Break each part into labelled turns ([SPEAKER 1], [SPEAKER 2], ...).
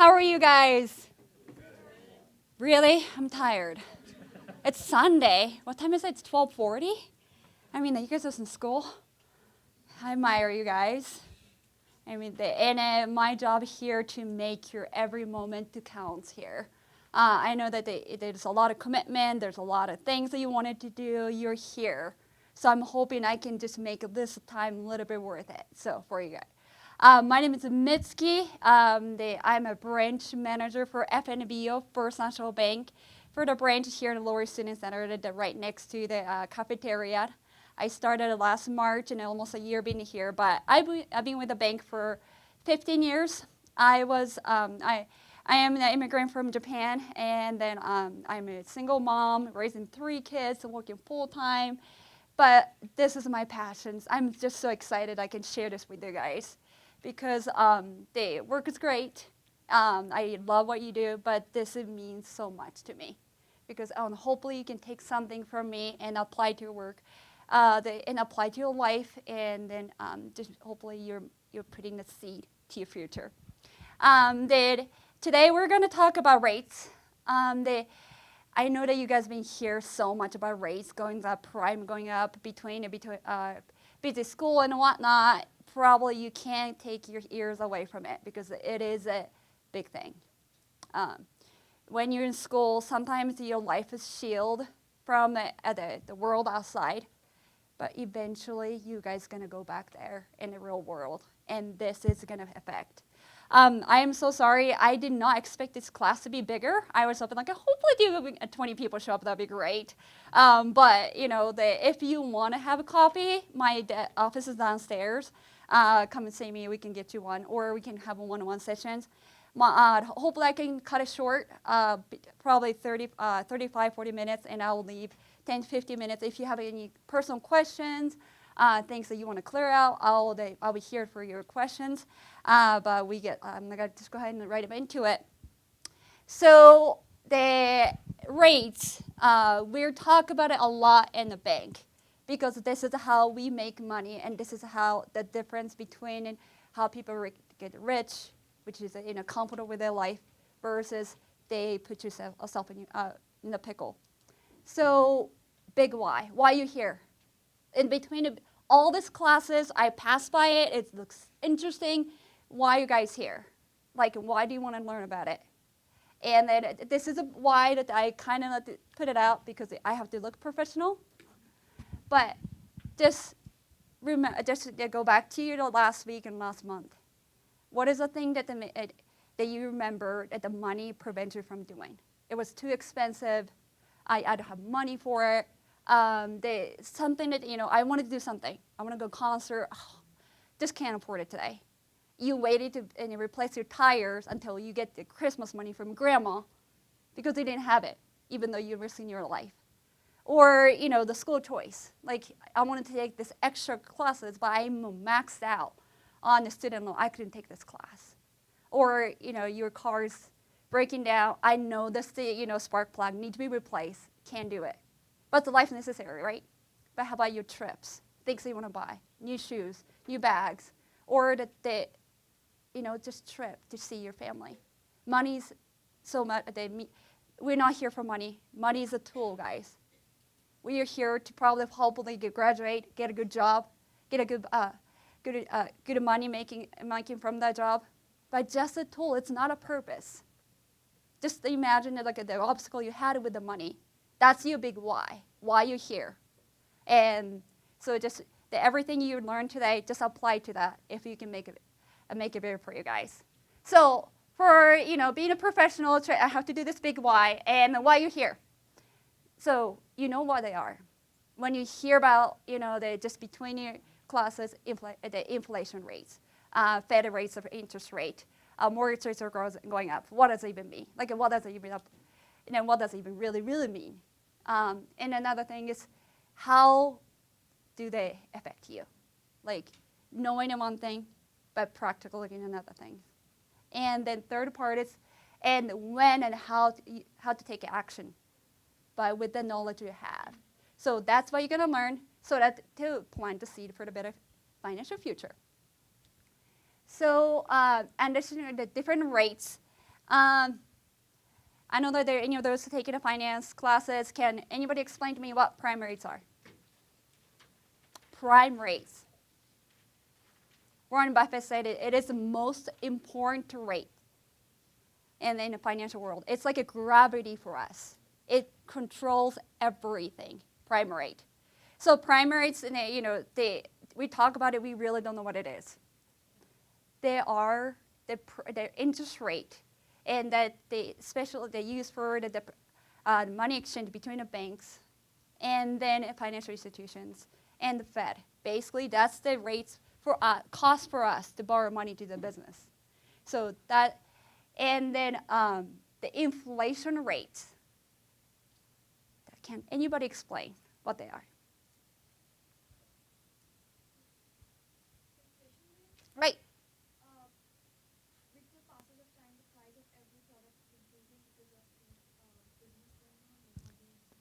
[SPEAKER 1] How are you guys? Really? I'm tired. It's Sunday. What time is it? It's 12:40? I mean, you guys are in school. I admire you guys. I mean, my job here to make your every moment to count here. I know that there's a lot of commitment. There's a lot of things that you wanted to do. You're here. So I'm hoping I can just make this time a little bit worth it. So for you guys. My name is Mitsuki. I'm a branch manager for FNBO, First National Bank, for the branch here in the Lory Student Center, right next to the cafeteria. I started last March and almost a year being here, but I've been with the bank for 15 years. I am an immigrant from Japan, and then I'm a single mom, raising 3 kids, working full time. But this is my passion. I'm just so excited I can share this with you guys because the work is great. I love what you do, but this means so much to me because hopefully you can take something from me and apply to your work, and apply to your life, and then just hopefully you're putting the seed to your future. Today we're going to talk about rates. I know that you guys been hear so much about rates going up, prime going up, between busy school and whatnot. Probably you can't take your ears away from it because it is a big thing. When you're in school, sometimes your life is shielded from the world outside, but eventually you guys gonna go back there in the real world, and this is gonna affect. I am so sorry. I did not expect this class to be bigger. I was hoping hopefully 20 people show up. That'd be great. But if you want to have a coffee, my office is downstairs. Come and see me. We can get you one, or we can have a one-on-one sessions. Hopefully I can cut it short, probably 35, 40 minutes, and I'll leave 10, 15 minutes. If you have any personal questions, things that you want to clear out, I'll be here for your questions. But I'm going to just go ahead and right into it. So the rates, we're talking about it a lot in the bank because this is how we make money, and this is how the difference between how people get rich, which is comfortable with their life, versus they put yourself in a pickle. So big why. Why are you here? In between all these classes, I passed by it. It looks interesting. Why are you guys here? Why do you want to learn about it? And then this is why that I kind of put it out because I have to look professional. But just go back to the last week and last month. What is the thing that you remember that the money prevents you from doing? It was too expensive. I don't have money for it. Something that, I wanted to do something. I want to go to a concert. Oh, just can't afford it today. You waited and you replaced your tires until you get the Christmas money from grandma because they didn't have it, even though you were in your life. Or, the school choice. I wanted to take this extra classes, but I'm maxed out on the student loan. I couldn't take this class. Or, your car's breaking down. I know this, spark plug needs to be replaced. Can't do it. But the life necessary, right? But how about your trips? Things that you want to buy, new shoes, new bags, or just trip to see your family. Money's so much. We're not here for money. Money is a tool, guys. We are here to probably hopefully graduate, get a good job, get a good money making from that job. But just a tool. It's not a purpose. Just imagine the obstacle you had with the money. That's your big why you're here. And so just everything you learned today, just apply to that if you can make it better for you guys. So for, being a professional, I have to do this big why and why you're here. So you know what they are. When you hear about, the just between your classes, the inflation rates, Fed rates of interest rate, mortgage rates are going up. What does it even mean? What does it even up? What does it even really, really mean? And another thing is, how do they affect you? Knowing one thing, but practical in another thing. And then third part is, and when and how to take action, but with the knowledge you have. So that's what you're going to learn, so that to plant the seed for the better financial future. So, and this, the different rates. Um, I know that there are any of those taking the finance classes. Can anybody explain to me what prime rates are? Prime rates. Warren Buffett said it is the most important rate in the financial world. It's like a gravity for us. It controls everything, prime rate. So prime rates, we talk about it, we really don't know what it is. They are the interest rate, and that they use for the money exchange between the banks and then financial institutions and the Fed. Basically, that's the rates for cost for us to borrow money to the business. So that, and then the inflation rates. Can anybody explain what they are? Right.
[SPEAKER 2] With the passage of time, the price of every product is increasing because of the business going on, like how do you see?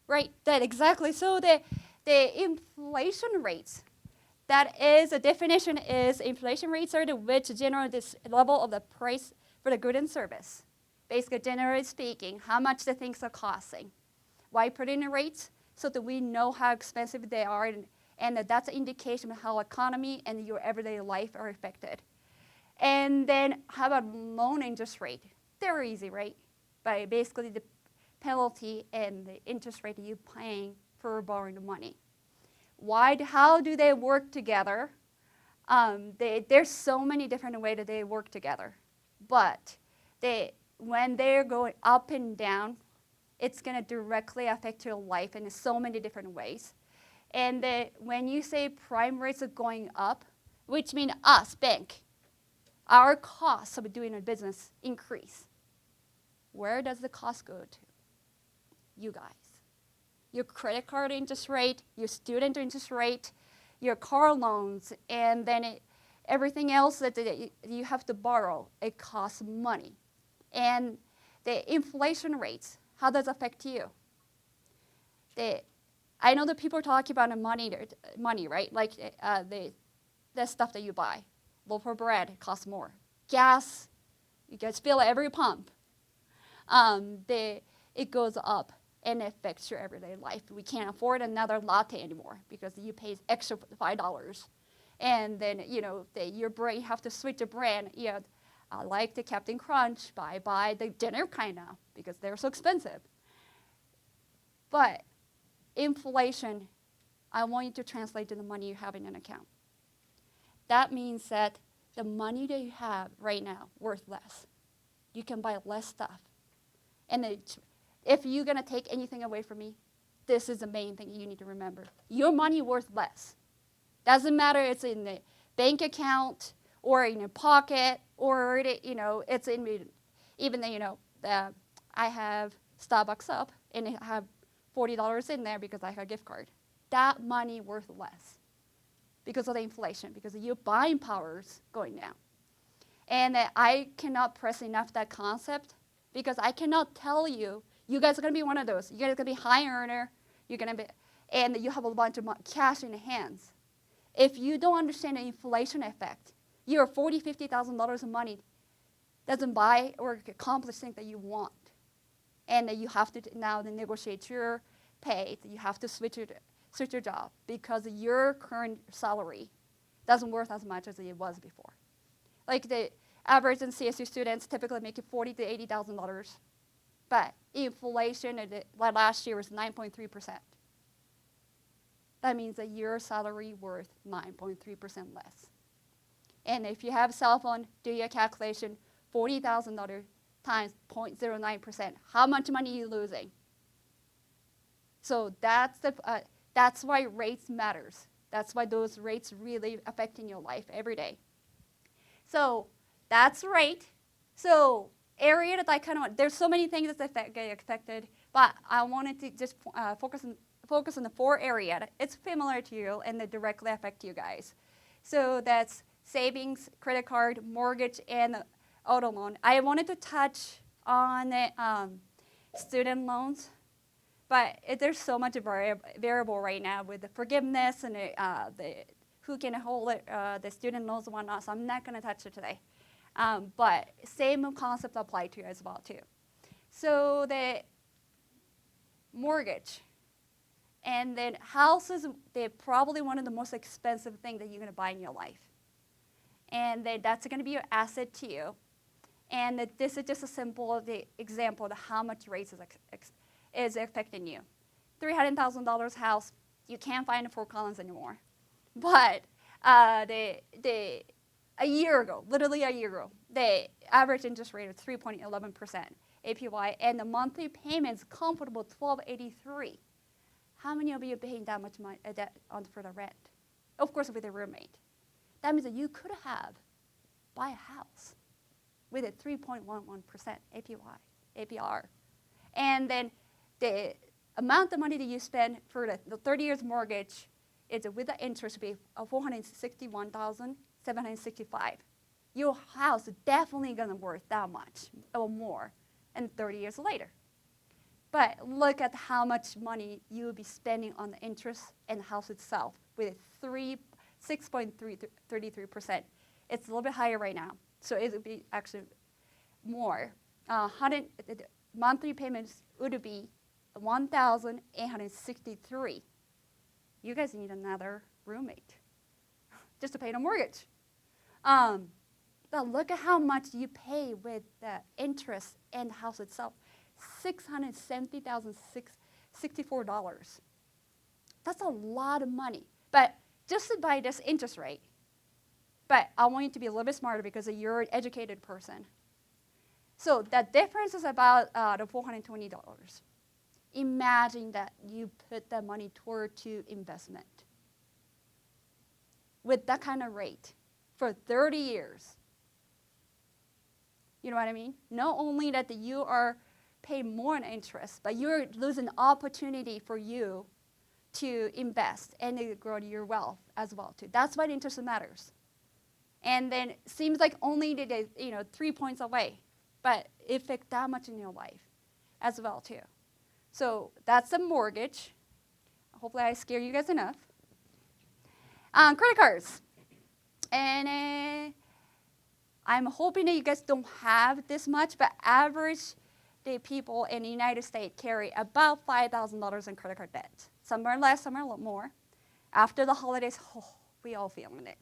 [SPEAKER 1] Right, that exactly. So the inflation rates, that is, the definition is inflation rates are the which generate this level of the price for the good and service. Basically, generally speaking, how much the things are costing. Why put in the rates? So that we know how expensive they are, and that's an indication of how economy and your everyday life are affected. And then how about loan interest rate? They're easy, right? By basically the penalty and the interest rate you're paying for borrowing the money. How do they work together? There's so many different ways that they work together. But when they're going up and down, it's going to directly affect your life in so many different ways. And when you say prime rates are going up, which means us, bank, our costs of doing a business increase. Where does the cost go to? You guys. Your credit card interest rate, your student interest rate, your car loans, and then everything else that you have to borrow, it costs money. And the inflation rates, how does it affect you? I know that people are talking about money, right? Like the stuff that you buy. Loaf of bread costs more. Gas, you guys feel it every pump. It goes up and it affects your everyday life. We can't afford another latte anymore because you pay extra $5. And then, your brain have to switch a brand. I like the Captain Crunch, but I buy the dinner kind now because they're so expensive. But inflation, I want you to translate to the money you have in an account. That means that the money that you have right now worth less. You can buy less stuff. And if you're going to take anything away from me, this is the main thing you need to remember. Your money worth less. Doesn't matter it's in the bank account or in your pocket or it's in even I have Starbucks up and I have $40 in there because I have a gift card. That money worth less because of the inflation, because of your buying powers going down. And I cannot press enough that concept because I cannot tell you, you guys are going to be one of those. You guys are going to be high earner, and you have a bunch of cash in your hands. If you don't understand the inflation effect, your $40,000, $50,000 of money doesn't buy or accomplish things that you want. And you have to now negotiate your pay. You have to switch your job because your current salary doesn't worth as much as it was before. Like the average in CSU students typically make $40,000 to $80,000, but inflation last year was 9.3%. That means that your salary worth 9.3% less. And if you have a cell phone, do your calculation, $40,000 times 0.09%. How much money are you losing? So that's why rates matters. That's why those rates really affecting your life every day. So that's rate. So area that I kind of there's so many things that get affected, but I wanted to just focus on the 4 areas. It's familiar to you and they directly affect you guys. So that's savings, credit card, mortgage, and auto loan. I wanted to touch on student loans, but there's so much variable right now with the forgiveness and who can hold it, the student loans and whatnot, so I'm not going to touch it today. But same concept apply to you as well too. So the mortgage and then houses, they're probably one of the most expensive things that you're going to buy in your life. And then that's going to be your asset to you. And that this is just a simple example of how much rates is affecting you. $300,000 house, you can't find in Fort Collins anymore. But a year ago, literally a year ago, the average interest rate was 3.11% APY, and the monthly payments comfortable $1,283. How many of you are paying that much money for the rent? Of course, with a roommate. That means that you could have buy a house with a 3.11% APR. And then the amount of money that you spend for the 30 years mortgage is with the interest rate of $461,765. Your house is definitely going to worth that much or more and 30 years later. But look at how much money you will be spending on the interest and the house itself with 6.33%. It's a little bit higher right now, so it would be actually more. The monthly payments would be $1,863. You guys need another roommate just to pay the mortgage. But look at how much you pay with the interest and the house itself. $670,064. That's a lot of money. But just to buy this interest rate, but I want you to be a little bit smarter because you're an educated person. So that difference is about the $420. Imagine that you put that money toward to investment with that kind of rate for 30 years. You know what I mean? Not only that you are paying more in interest, but you're losing opportunity for you to invest and to grow your wealth as well too. That's why the interest matters. And then it seems like only 3 points away, but it affects that much in your life as well too. So that's a mortgage. Hopefully I scare you guys enough. Credit cards. And I'm hoping that you guys don't have this much, but average the people in the United States carry about $5,000 in credit card debt. Some are less, some are a lot more. After the holidays, we all feeling it.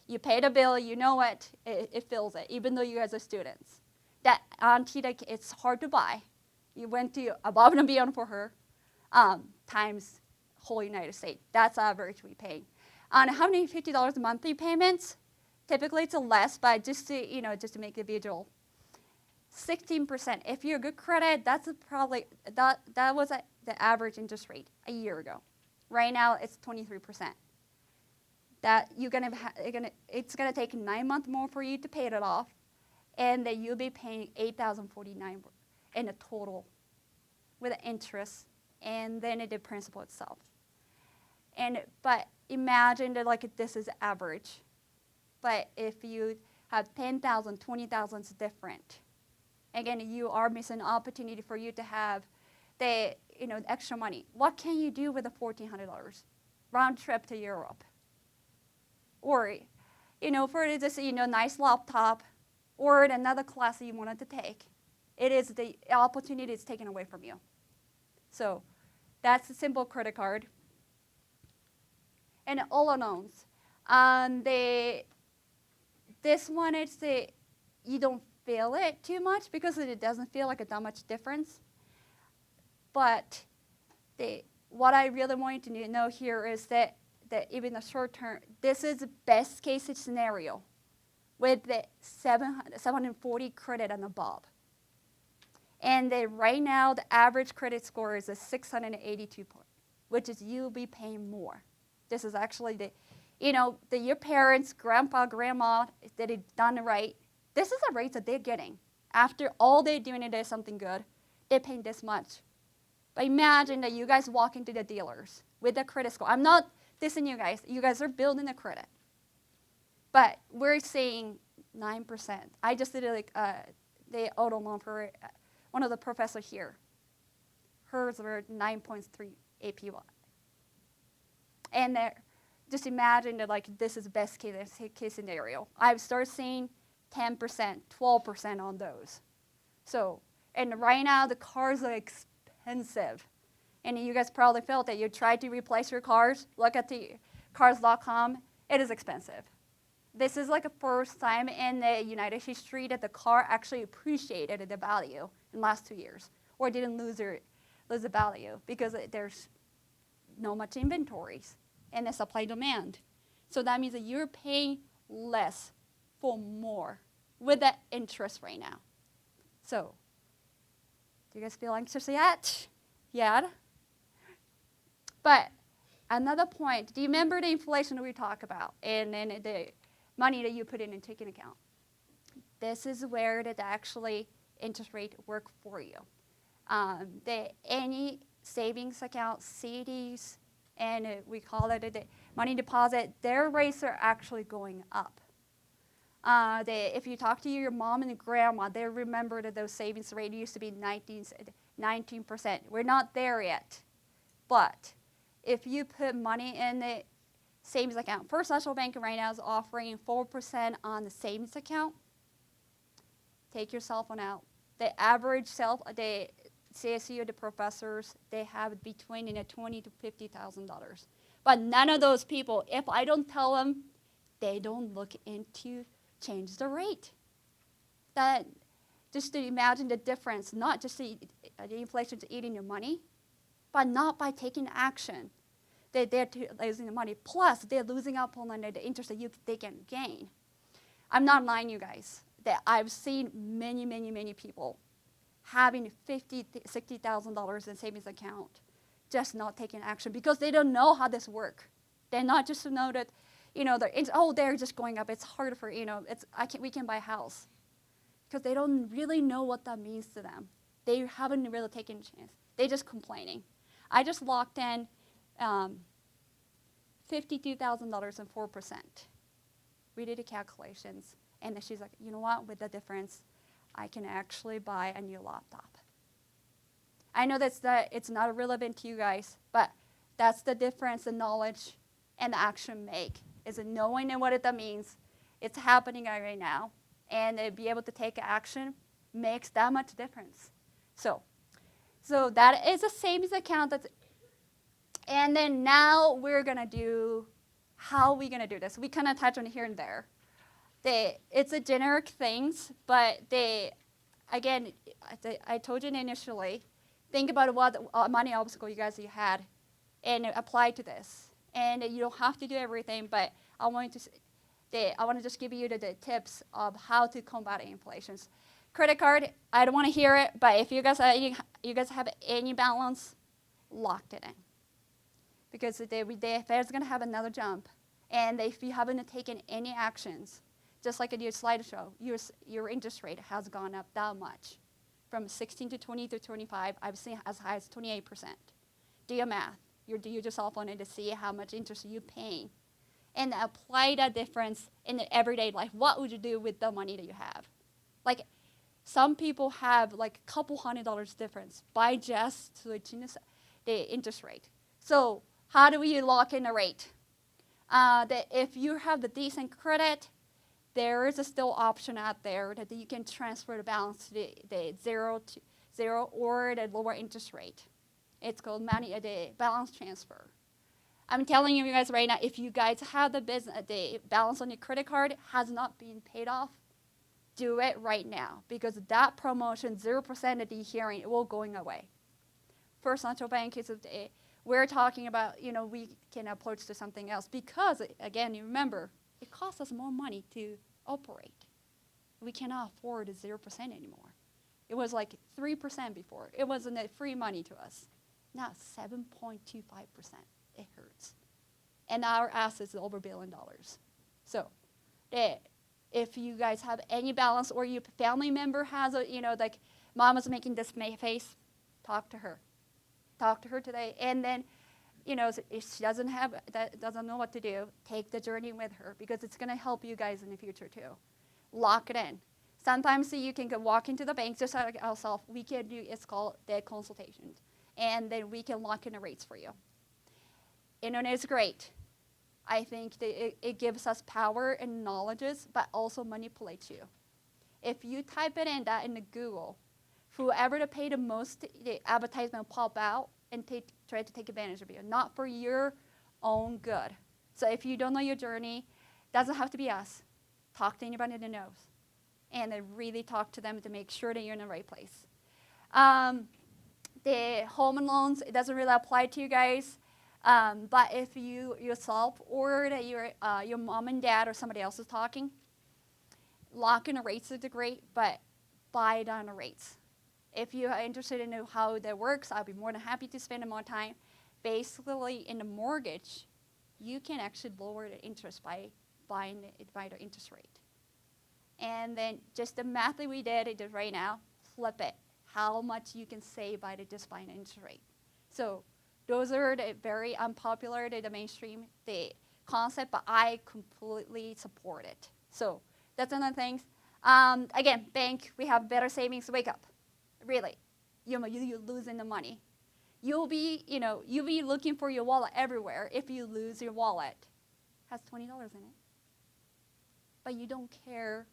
[SPEAKER 1] You pay the bill, you know it feels it, even though you guys are students. That auntie that it's hard to buy, you went to above and beyond for her, times whole United States. That's average we pay. On $150 monthly payments, typically it's less, but just to make the visual. 16%. If you're good credit, that's probably that was the average interest rate a year ago. Right now it's 23%. That it's gonna take 9 months more for you to pay it off, and then you'll be paying $8,049 in a total with the interest and then the principal itself. But imagine that this is average. But if you have 10,000, 20,000, it's different. Again, you are missing an opportunity for you to have the extra money. What can you do with the $1,400 round trip to Europe? Or, for this, nice laptop, or another class that you wanted to take. It is the opportunity is taken away from you. So that's a simple credit card. And all loans. This one is you don't feel it too much because it doesn't feel like that much difference. But what I really want you to know here is that even the short term, this is the best case scenario with the 740 credit and above. And right now, the average credit score is a 682 point, which is you'll be paying more. This is actually your parents, grandpa, grandma, that it done right. This is the rate that they're getting. After all they're doing it is something good, they're paying this much. But imagine that you guys walk into the dealers with the credit score. I'm not dissing you guys. You guys are building the credit. But we're saying 9%. I just did the auto loan for one of the professors here. Hers were 9.3 APY. And just imagine that this is the best case scenario. I've started seeing 10%, 12% on those. So, and right now the cars are expensive. And you guys probably felt that you tried to replace your cars. Look at the cars.com. It is expensive. This is like a first time in the United history that the car actually appreciated the value in the last 2 years, or didn't lose the value because there's no much inventories and the supply demand. So that means that you're paying less for more with that interest right now. So, do you guys feel anxious yet? Yeah. But another point, do you remember the inflation that we talked about and then the money that you put in a checking account? This is where that actually interest rate work for you. Any savings account, CDs, and we call it the money deposit, their rates are actually going up. If you talk to your mom and grandma, they remember that those savings rate used to be 19%. We're not there yet. But if you put money in the savings account, First National Bank right now is offering 4% on the savings account. Take your cell phone out. The average the CSU, the professors, they have between $20,000 to $50,000. But none of those people, if I don't tell them, they don't look into change the rate. That just to imagine the difference, not just the inflation to eating your money, but not by taking action. They're losing the money. Plus, they're losing out on the interest that they can gain. I'm not lying, you guys. That I've seen many people having $50,000, $60,000 in savings account, just not taking action because they don't know how this works. They're not just to know that, they're just going up. It's harder for, we can buy a house. Because they don't really know what that means to them. They haven't really taken a chance. They're just complaining. I just locked in $52,000 and 4%. We did the calculations. And then she's like, you know what, with the difference, I can actually buy a new laptop. I know it's not relevant to you guys, but that's the difference the knowledge and the action make, is knowing what that means. It's happening right now. And be able to take action makes that much difference. So that is a savings account. And then now we're going to do, how are we going to do this? We kind of touch on here and there. It's a generic things, but again, I told you initially, think about what money obstacle you had and apply to this. And you don't have to do everything, but I want to just give you the tips of how to combat inflation. Credit card, I don't want to hear it, but if you guys have any balance, lock it in. Because the Fed's going to have another jump. And if you haven't taken any actions, just like in your slideshow, your interest rate has gone up that much. From 16 to 20 to 25, I've seen as high as 28%. Do your math. Do yourself on it to see how much interest you're paying. And apply that difference in the everyday life. What would you do with the money that you have? Like, some people have like a couple $100 difference by just switching the interest rate. So how do we lock in a rate? If you have the decent credit, there is a still option out there that you can transfer the balance to the zero or the lower interest rate. It's called the balance transfer. I'm telling you guys right now, if you guys have the balance on your credit card has not been paid off, do it right now, because that promotion, 0% that you're hearing, it will going away. First National Bank is we're talking about, we can approach to something else because, again, you remember, it costs us more money to operate. We cannot afford 0% anymore. It was like 3% before. It wasn't free money to us. Now 7.25%. It hurts. And our assets is over $1 billion. So if you guys have any balance or your family member has like mama's making this face, talk to her. Talk to her today. And then, if she doesn't know what to do, take the journey with her, because it's going to help you guys in the future too. Lock it in. Sometimes you can walk into the bank just like ourselves. We can do, it's called the consultation. And then we can lock in the rates for you. Internet is great. I think that it gives us power and knowledge, but also manipulates you. If you type it in that in the Google, whoever to pay the most, the advertisement will pop out and try to take advantage of you, not for your own good. So if you don't know your journey, doesn't have to be us. Talk to anybody that knows. And then really talk to them to make sure that you're in the right place. The home loans, it doesn't really apply to you guys. But if you yourself or that your mom and dad or somebody else is talking, lock in the rates is great, but buy down the rates. If you are interested in how that works, I'll be more than happy to spend more time. Basically, in the mortgage, you can actually lower the interest by buying by the interest rate. And then just the math that we did right now, flip it. How much you can save by just buying the interest rate. So those are the very unpopular, the mainstream, the concept, but I completely support it. So that's another thing. Again, bank, we have better savings. Wake up. Really, you're losing the money. You'll be looking for your wallet everywhere if you lose your wallet. It has $20 in it. But you don't care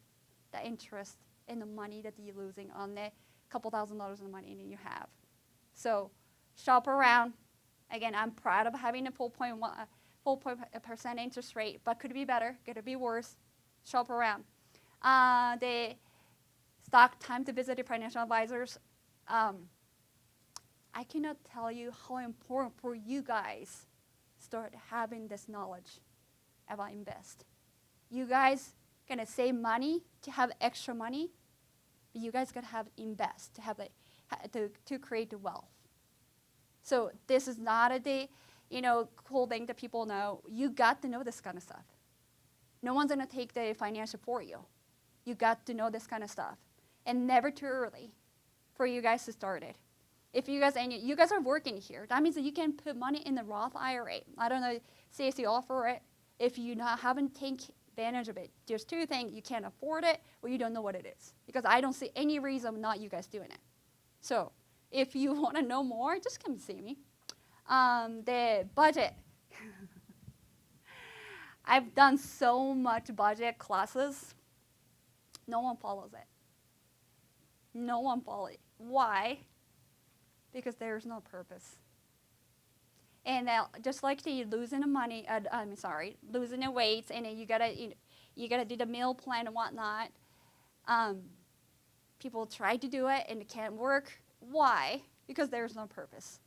[SPEAKER 1] the interest in the money that you're losing on the couple $1,000s in the money that you have. So shop around. Again, I'm proud of having a 4% interest rate, but could be better, could be worse. Shop around. The stock time to visit your financial advisors. I cannot tell you how important for you guys start having this knowledge about invest. You guys gonna save money to have extra money, but you guys gotta have invest to have to create the wealth. So this is not a cool thing that people know. You got to know this kind of stuff. No one's gonna take the financial for you. You got to know this kind of stuff. And never too early for you guys to start it. If you guys are working here, that means that you can put money in the Roth IRA. I don't know, CAC offer it. If you haven't taken advantage of it, there's two things: you can't afford it, or you don't know what it is. Because I don't see any reason not you guys doing it. So if you want to know more, just come see me. The budget. I've done so much budget classes. No one follows it. No one follows it. Why? Because there's no purpose. And just like losing the money, losing the weight, and then you gotta do the meal plan and whatnot. People try to do it and it can't work. Why? Because there's no purpose.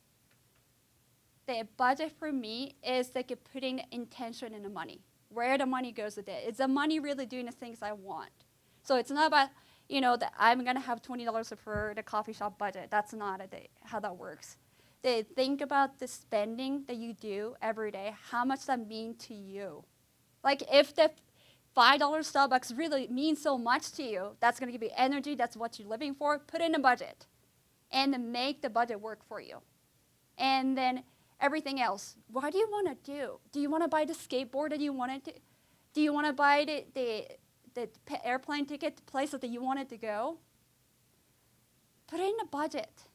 [SPEAKER 1] The budget for me is like putting intention in the money. Where the money goes with it. Is the money really doing the things I want? So it's not about that I'm gonna have $20 for the coffee shop budget. That's not how that works. They think about the spending that you do every day, how much that means to you. Like if the $5 Starbucks really means so much to you, that's gonna give you energy, that's what you're living for, put in a budget. And then make the budget work for you. And then everything else, what do you wanna do? Do you wanna buy the skateboard that you wanted to? Do you wanna buy the airplane ticket to places that you wanted to go? Put in a budget.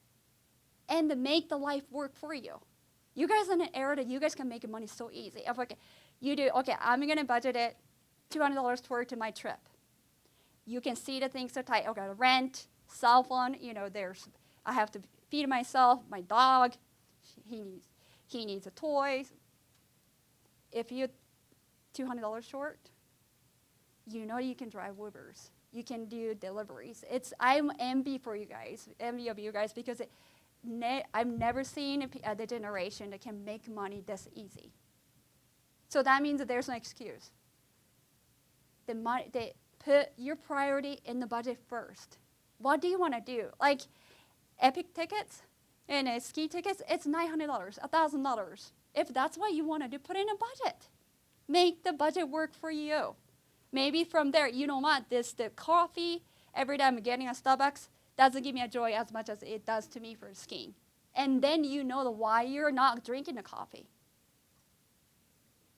[SPEAKER 1] And to make the life work for you. You guys are in an era that you guys can make money so easy. I'm gonna budget it $200 toward my trip. You can see the things are tight. Okay, rent, cell phone, I have to feed myself, my dog, he needs a toy. If you're $200 short, you can drive Ubers. You can do deliveries. I'm envy of you guys because I've never seen the generation that can make money this easy. So that means that there's no excuse. They put your priority in the budget first. What do you want to do? Like Epic tickets and ski tickets, it's $900, $1,000. If that's what you want to do, put in a budget. Make the budget work for you. Maybe from there, the coffee, every day I'm getting a Starbucks, doesn't give me a joy as much as it does to me for skiing. And then why you're not drinking the coffee.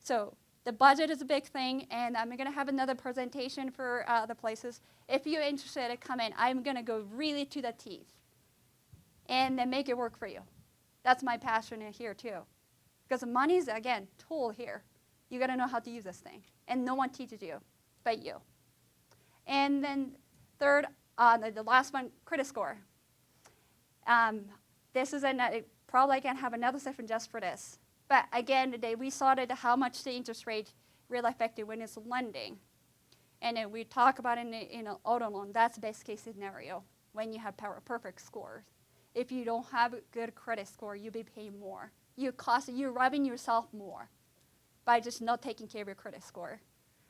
[SPEAKER 1] So the budget is a big thing, and I'm going to have another presentation for the places. If you're interested, come in. I'm going to go really to the teeth and then make it work for you. That's my passion here, too. Because money is, again, tool here. You got to know how to use this thing. And no one teaches you but you. And then third, the last one, credit score. This is probably I can have another session just for this. But again, today we saw that how much the interest rate really affected when it's lending. And then we talk about in an auto loan, that's the best case scenario when you have perfect scores. If you don't have a good credit score, you'll be paying more. You're robbing yourself more by just not taking care of your credit score.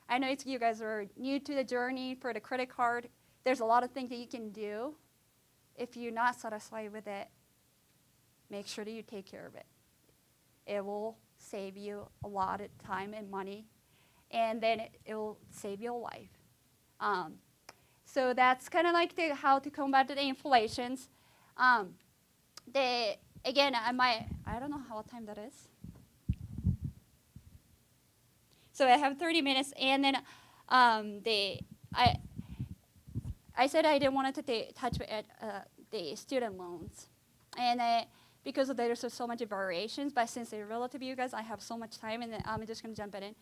[SPEAKER 1] I know you guys are new to the journey for the credit card. There's a lot of things that you can do. If you're not satisfied with it, make sure that you take care of it. It will save you a lot of time and money, and then it will save your life. So that's kind of like how to combat the inflations. Again, I don't know how time that is. So I have 30 minutes, and then I said I didn't want to touch the student loans, and because there's so much variations, but since they're relative to you guys, I have so much time, and I'm just going to jump in.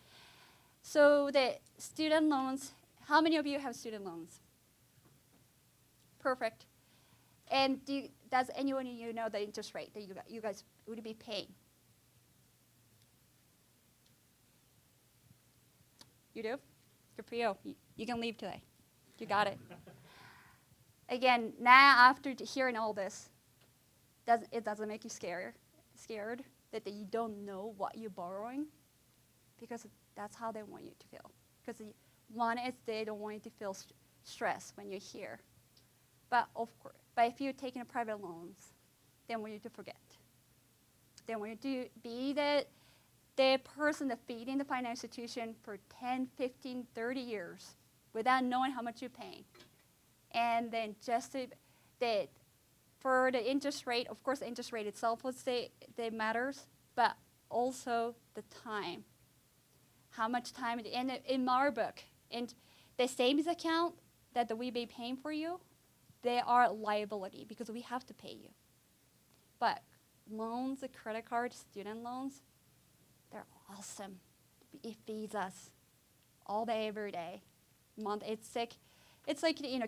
[SPEAKER 1] So the student loans, how many of you have student loans? Perfect. And does anyone of you know the interest rate that you guys would be paying? You do? Good for you. You can leave today. You got it. Again, now after hearing all this, it doesn't make you scared that you don't know what you're borrowing, because that's how they want you to feel. Because one is they don't want you to feel stress when you're here. But of course, if you're taking private loans, they want you to forget. They want you to be the person that feeding the financial institution for 10, 15, 30 years without knowing how much you're paying. And then just for the interest rate, of course, the interest rate itself that matters, but also the time. How much time, and in our book, and the savings account that we be paying for you, they are a liability because we have to pay you. But loans, the credit card, student loans, they're awesome. It feeds us all day, every day. Month, it's like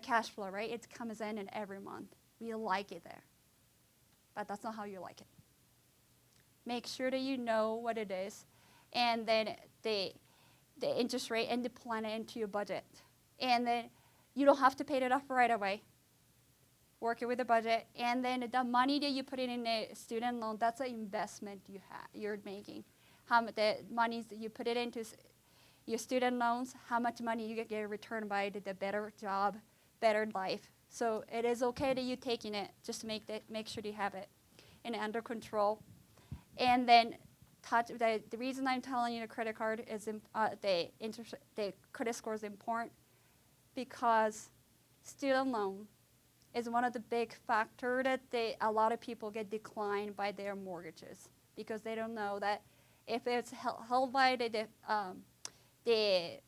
[SPEAKER 1] cash flow, right? It comes in every month. We like it there. But that's not how you like it. Make sure that you know what it is, and then the interest rate, and to plan it into your budget. And then you don't have to pay it off right away. Work it with the budget, and then the money that you put in a student loan, that's an investment you're making. The money that you put it into your student loans, how much money you get returned by the better job, better life. So it is okay that you're taking it, just to make sure you have it under control. And then the reason I'm telling you the credit card is the credit score is important, because student loan is one of the big factors that a lot of people get declined by their mortgages, because they don't know that if it's held by the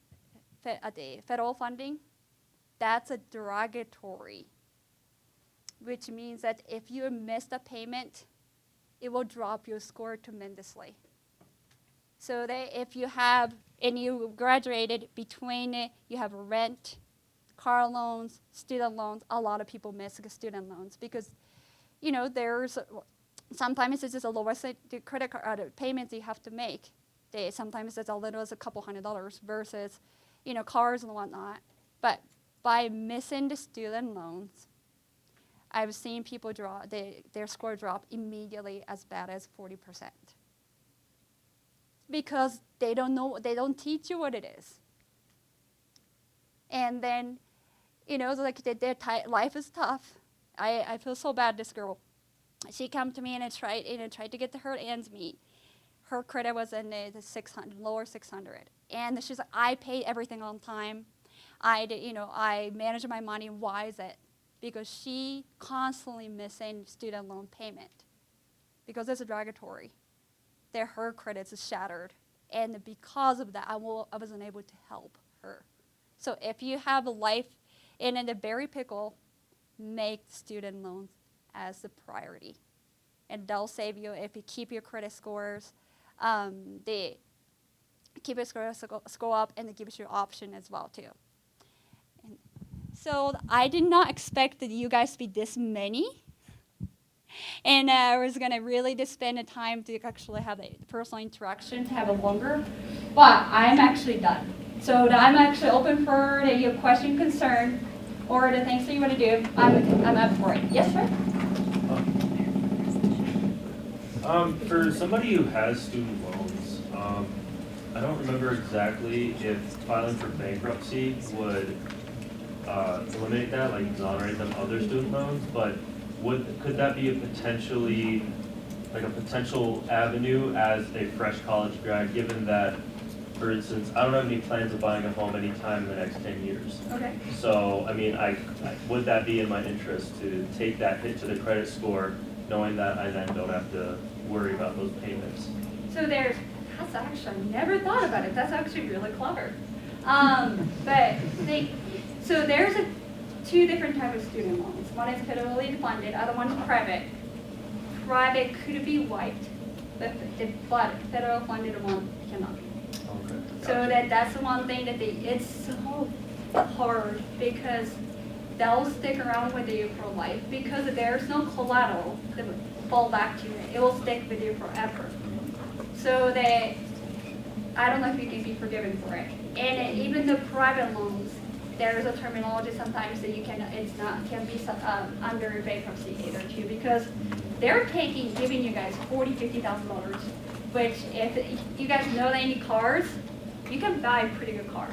[SPEAKER 1] federal funding, that's a derogatory, which means that if you miss a payment, it will drop your score tremendously. So that if you have, and you graduated between, you have rent, car loans, student loans, a lot of people miss student loans because, there's, sometimes it's just a lower the credit card payments you have to make. Sometimes it's as little as a couple $100 versus, cars and whatnot. But by missing the student loans, I've seen people their score drop immediately as bad as 40%. Because they don't know, they don't teach you what it is. And then, their life is tough. I feel so bad, this girl. She came to me and tried to get her ends meet. Her credit was in the lower 600. And she's like, I paid everything on time. I manage my money. Why is it? Because she constantly missing student loan payment. Because it's derogatory. Her credits is shattered. And because of that, I wasn't able to help her. So if you have a life in the berry pickle, make student loans as the priority. And they'll save you if you keep your credit scores. They keep your score up, and it gives you option as well too. And So I did not expect that you guys to be this many. And I was going to really just spend the time to actually have the personal interaction, to have a longer. But I'm actually done. So I'm actually open for your question, concern, or the things that you want to do. I'm up for it. Yes, sir?
[SPEAKER 3] For somebody who has student loans, I don't remember exactly if filing for bankruptcy would eliminate that, like exonerate them other student loans, but could that be a potential avenue as a fresh college grad, given that, for instance, I don't have any plans of buying a home anytime in the next 10 years.
[SPEAKER 1] Okay.
[SPEAKER 3] So, I mean, would that be in my interest to take that hit to the credit score, knowing that I then don't have to worry about those payments?
[SPEAKER 1] So that's actually, I never thought about it. That's actually really clever. So there's two different types of student loans. One is federally funded, other one is private. Private could be wiped, but federal funded one cannot be.
[SPEAKER 3] Okay.
[SPEAKER 1] So
[SPEAKER 3] Gotcha.
[SPEAKER 1] that's the one thing that it's so hard because they'll stick around with you for life because there's no collateral that will fall back to you. It will stick with you forever. So I don't know if you can be forgiven for it. And even the private loans, there's a terminology sometimes that can be under bankruptcy either too, because they're giving you guys $40,000-$50,000, which if you guys know any cars, you can buy pretty good cars.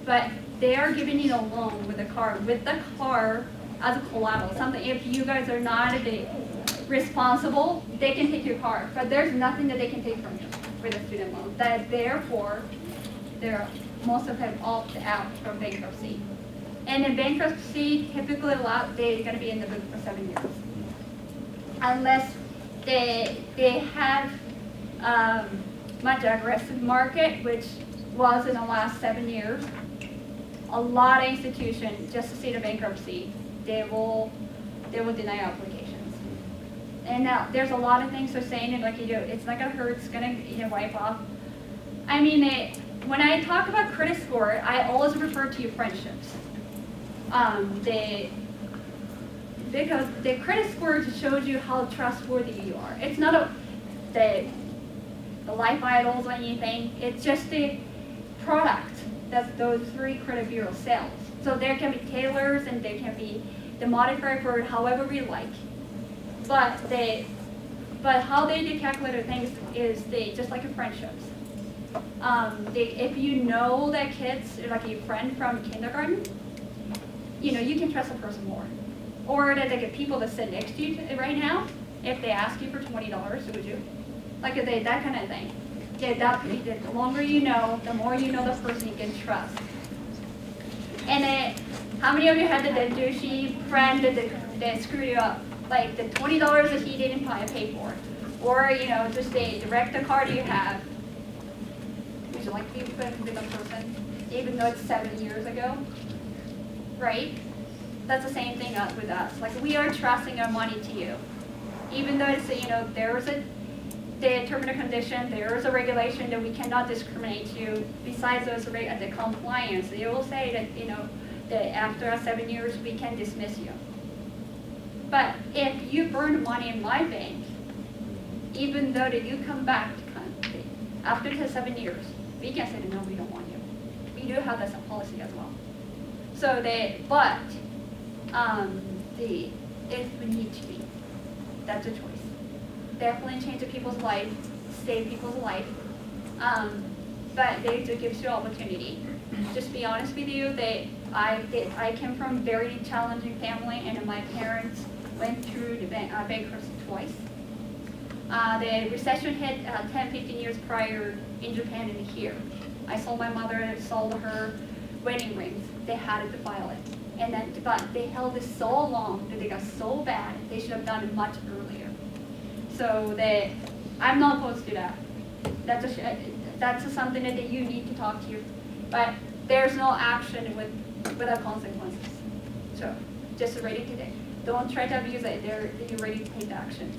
[SPEAKER 1] But they are giving you a loan with the car as a collateral. Something if you guys are not responsible, they can take your car, but there's nothing that they can take from you for the student loan. That therefore, most of them opt out from bankruptcy. And in bankruptcy, typically they're going to be in the book for 7 years, unless they have much aggressive market, which was in the last 7 years. A lot of institutions, just to see the bankruptcy, they will deny applications. And now there's a lot of things they're saying, like it's not gonna hurt, it's gonna wipe off. I mean, when I talk about credit score, I always refer to your friendships. Because the credit score just shows you how trustworthy you are. It's not the life idols or anything. It's just the product that those 3 credit bureaus sell. So there can be tailors and there can be the modifier for however we like. But how they calculate things is just like a friendships. If you know that kids, like your friend from kindergarten, you can trust a person more. Or that people that sit next to you right now, if they ask you for $20, would you? Like that kind of thing. Yeah, the longer you know, the more you know the person you can trust. And how many of you had the douchey friend that screwed you up? Like the $20 that he didn't pay for. Or, just direct the card you have. Would you like to be friends with a person, even though it's 7 years ago? Right? That's the same thing with us. Like we are trusting our money to you. Even though it's, there's the term and condition, there is a regulation that we cannot discriminate you. Besides those the compliance, they will say that, that after 7 years we can dismiss you. But if you burn money in my bank, even though that you come back to country after the 7 years, we can say that no, we don't want you. We do have that policy as well. So if we need to be, that's a choice. Definitely change the people's life, save people's life, but they do give you opportunity. Just be honest with you, I came from a very challenging family, and my parents went through the bankruptcy twice. The recession hit 10, 15 years prior in Japan and here. I saw my mother sold her wedding rings. They had to file it. But they held it so long that they got so bad, they should have done it much earlier. So I'm not opposed to that. That's something that you need to talk to you. But there's no action without consequences. So just ready today. Don't try to abuse it. You're ready to take the actions.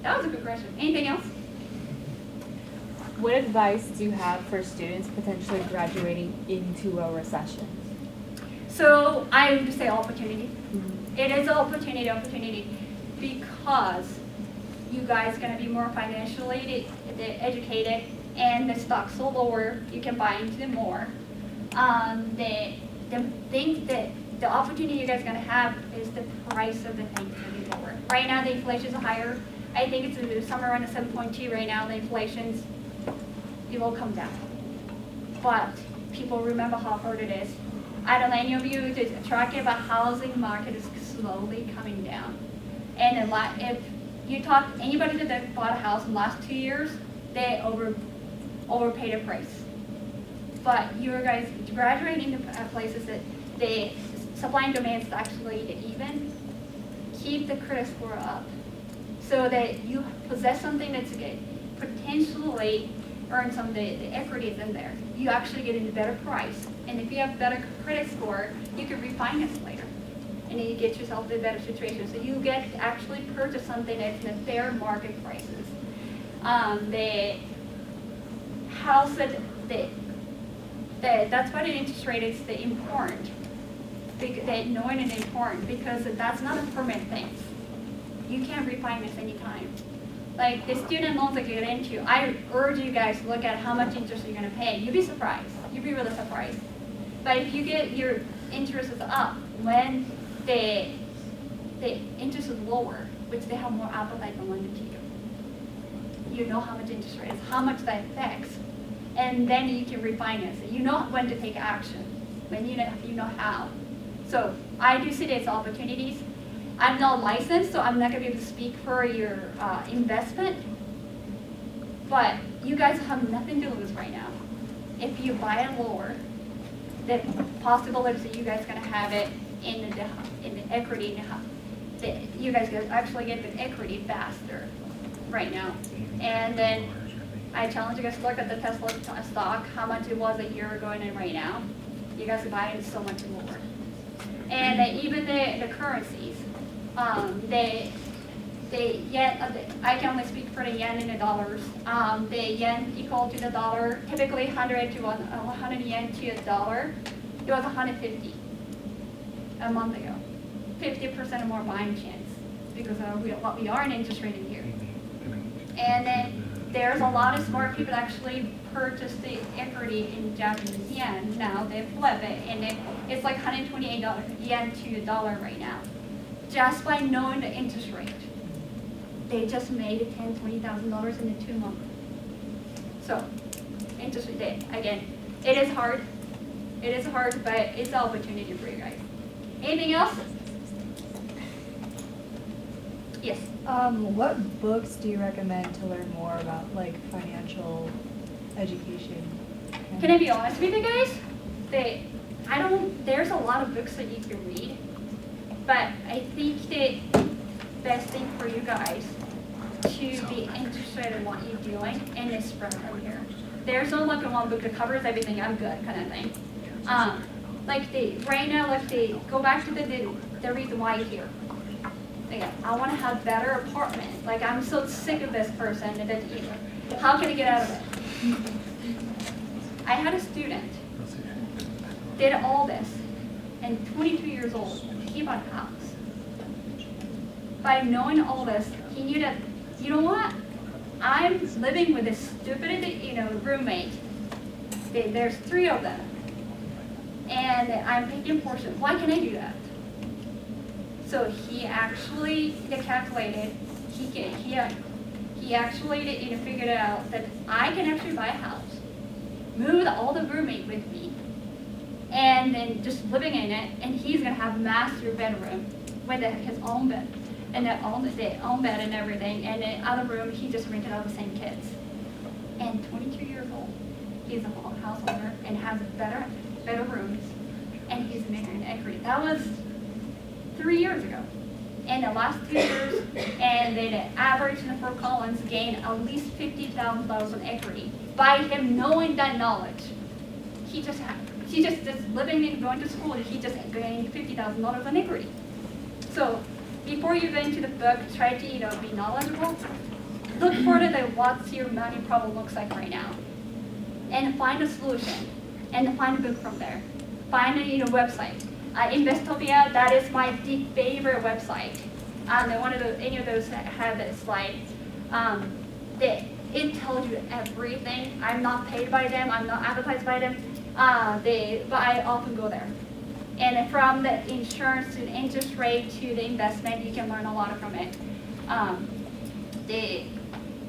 [SPEAKER 1] That was a good question. Anything else?
[SPEAKER 4] What advice do you have for students potentially graduating into a recession?
[SPEAKER 1] So I would say opportunity. It is an opportunity, because you guys are going to be more financially educated, and the stocks are lower. You can buy into them more. The thing that the opportunity you guys are going to have is the price of the things going to be lower. Right now the inflation is higher. I think it's somewhere around the 7.2 right now. The inflation's, it will come down. But people remember how hard it is. I don't know any of you to track it, but housing market is slowly coming down. And if you talk anybody that bought a house in the last 2 years, they overpaid a price. But you guys graduating into places that the supply and demand is actually even. Keep the credit score up, so that you possess something that's good, potentially earn some of the equities in there. You actually get a better price, and if you have better credit score, you can refinance later, and then you get yourself in a better situation. So you get to actually purchase something that's in the fair market prices. The house that's why the interest rate is the important. That knowing it is important, because that's not a permanent thing. You can't refinance anytime. Like the student loans that you get into, I urge you guys to look at how much interest you're going to pay. You'd be surprised. You'd be really surprised. But if you get your interest is up when the interest is lower, which they have more appetite to lend it to you. You know how much interest rate is, how much that affects, and then you can refinance it. You know when to take action, when you know how. So I do see there's opportunities. I'm not licensed, so I'm not going to be able to speak for your investment. But you guys have nothing to lose right now. If you buy it lower, the possibilities that you guys are going to have it in the equity, you guys can actually get the equity faster right now. And then I challenge you guys to look at the Tesla stock, how much it was a year ago and right now. You guys can buy it so much lower. And even the currencies, the yen, I can only speak for the yen and the dollars. The yen equal to the dollar, typically 100 yen to a dollar. It was 150 a month ago. 50% more buying chance, because of what we are in interest rate in here. And then there's a lot of smart people that actually purchase the equity in Japanese yen now. They flip it, and it's like $128 yen to a dollar right now, just by knowing the interest rate. They just made $10,000-$20,000 in 2 months. So, interest rate, again, it is hard. It is hard, but it's an opportunity for you guys. Anything else? Yes.
[SPEAKER 4] What books do you recommend to learn more about like financial education?
[SPEAKER 1] Can I be honest with you guys? There's a lot of books that you can read, but I think the best thing for you guys to be interested in what you're doing and is spread from here. There's no like one book that covers everything. I'm good kind of thing. Right now, go back to the reason why you're here. Again, I want to have better apartment. Like, I'm so sick of this person that how can I get out of it? I had a student did all this, and 22 years old, he bought a house. By knowing all this, he knew that, you know what? I'm living with this stupid, roommate. There's 3 of them, and I'm paying portion. Why can I do that? So he actually calculated. He actually figured out that I can actually buy a house, move all the roommate with me, and then just living in it. And he's gonna have a master bedroom with his own bed, and their own bed and everything. And the other room he just rented out the same kids. And 22 years old, he's a house owner and has better rooms, and he's making equity. That was 3 years ago. In the last 2 years, and the average in the Fort Collins gained at least $50,000 in equity by him knowing that knowledge. He just living and going to school, he just gained $50,000 in equity. So before you go into the book, try to be knowledgeable. Look for what's your money problem looks like right now, and find a solution, and find a book from there. Find a website. Investopia, that is my favorite website. One of any of those that have a slide. It tells you everything. I'm not paid by them. I'm not advertised by them. But I often go there. And from the insurance to the interest rate to the investment, you can learn a lot from it.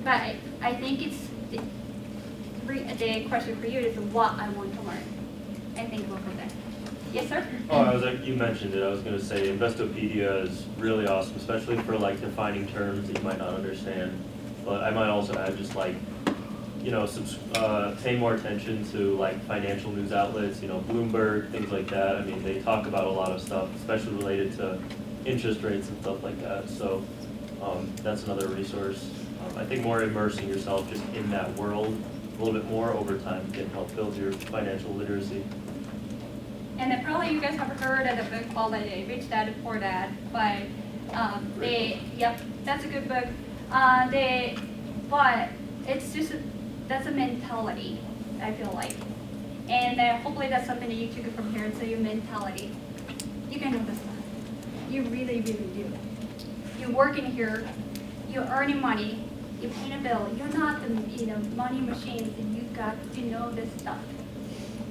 [SPEAKER 1] But I think it's the question for you is what I want to learn. I think we'll go there. Yes, sir?
[SPEAKER 3] Oh, you mentioned it. I was going to say Investopedia is really awesome, especially for like defining terms that you might not understand. But I might also add just like, pay more attention to like financial news outlets, Bloomberg, things like that. I mean, they talk about a lot of stuff, especially related to interest rates and stuff like that. So that's another resource. I think more immersing yourself just in that world a little bit more over time can help build your financial literacy.
[SPEAKER 1] And then probably you guys have heard of the book called Rich Dad Poor Dad by that's a good book. But it's just that's a mentality, I feel like, and hopefully that's something that you took from here. So your mentality, you can do this stuff. You really, really do. You're working here, you're earning money, you're paying a bill. You're not the money machines, and you got to know this stuff.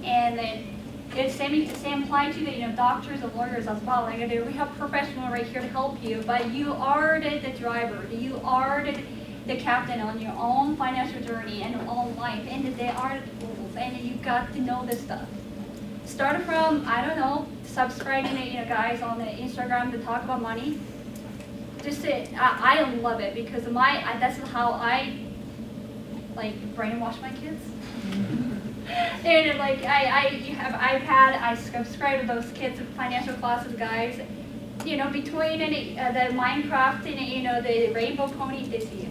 [SPEAKER 1] And then it's same apply to the doctors and lawyers as well. Like we have professional right here to help you, but you are the driver. You are the captain on your own financial journey and your own life, and they are the tools, and you got to know this stuff. Start from, I don't know, subscribing to guys on the Instagram to talk about money. Just I love it because that's how I like brainwash my kids. And like you have iPad, I subscribe to those kids financial classes guys. Between the Minecraft and the Rainbow Pony, they see it.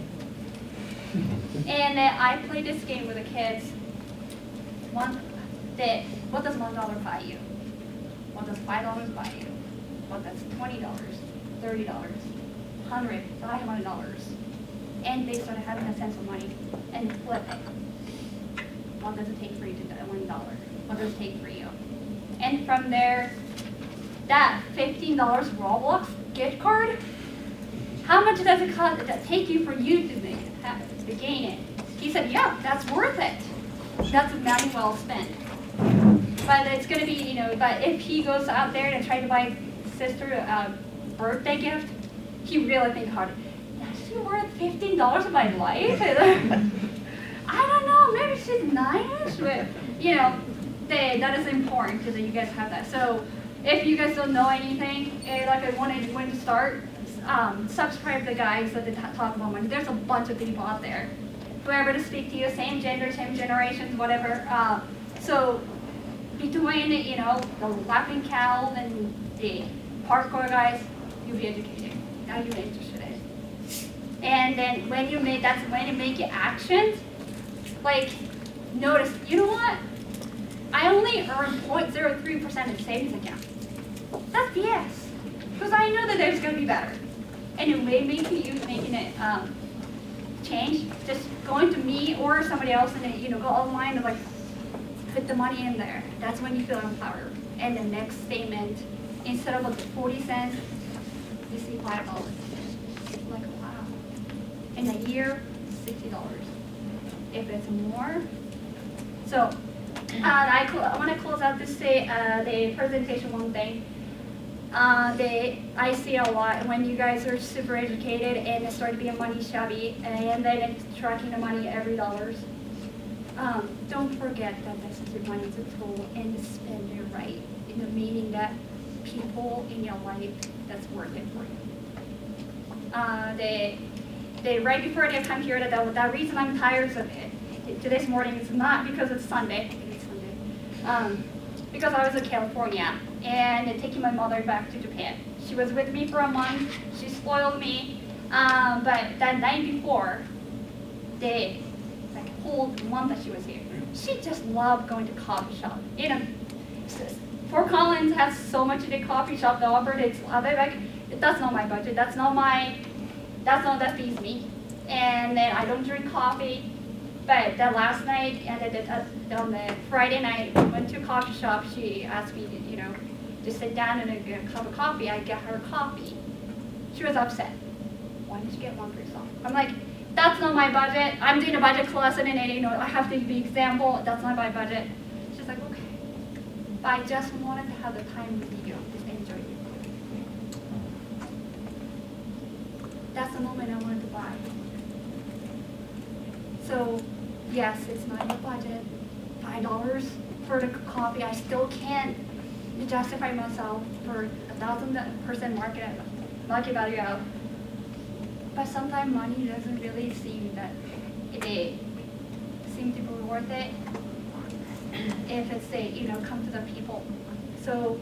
[SPEAKER 1] And I play this game with the kids. What does $1 buy you? What does $5 buy you? What does $20, $30, $100, $500? And they start having a sense of money and flip it. What does it take for you to do $1? What does it take for you? And from there, that $15 Roblox gift card, how much does it take you for you to gain it? He said, yeah, that's worth it. That's money well spent. But it's going to be, but if he goes out there and tries to buy his sister a birthday gift, he really thinks hard. Is she worth $15 of my life? I don't know, maybe she's nice, but, that is important because you guys have that. So if you guys don't know anything, like I wanted when to start, subscribe to the guys that talk about money. There's a bunch of people out there. Whoever to speak to you, same gender, same generations, whatever. So between the Laughing Cow and the hardcore guys, you'll be educated. Now you're interested in it. And then that's when you make your actions. Like, notice, you know what? I only earn 0.03% in savings account. That's BS. Because I know that there's going to be better. And it may make you making it change. Just going to me or somebody else and then, go online and like put the money in there. That's when you feel empowered. And the next statement, instead of 40 cents, you see $5. Like, wow. In a year, $60. If it's more. So I want to close out this the presentation one thing. I see a lot when you guys are super educated and start being money shabby and then it's tracking the money every $. Don't forget that this is your money is a tool and spend it right. Meaning that people in your life that's worth it for you. Right before they come here, that reason I'm tired of it this morning is not because it's Sunday. It's Sunday. Because I was in California and taking my mother back to Japan. She was with me for a month. She spoiled me. But that night before, the whole month that she was here, she just loved going to coffee shop. Fort Collins has so much of the coffee shop. The operatives love it. Like, that's not my budget. That's that feeds me. And then I don't drink coffee. But that last night and on the Friday night, went to a coffee shop. She asked me, just sit down and get a cup of coffee. I get her coffee. She was upset. Why did you get one person? I'm like, that's not my budget. I'm doing a budget class and then, you know, I have to be example. That's not my budget. She's like, okay. But I just wanted to have the time with you, just enjoy it. That's the moment I wanted to buy. So, yes, it's not in the budget. $5 for the coffee, I still can't justify myself for 1,000% market value out. But sometimes money doesn't really seem that it seems to be worth it if it's come to the people. So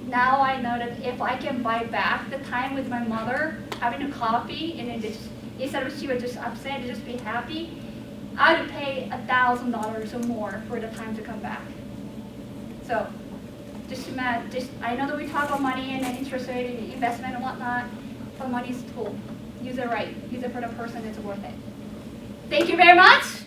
[SPEAKER 1] now I know that if I can buy back the time with my mother, having a coffee, and then just instead of she would just upset and just be happy, I would pay $1,000 or more for the time to come back. So I know that we talk about money and interest rate and investment and whatnot, but money is a tool. Use it right. Use it for the person that's worth it. Thank you very much.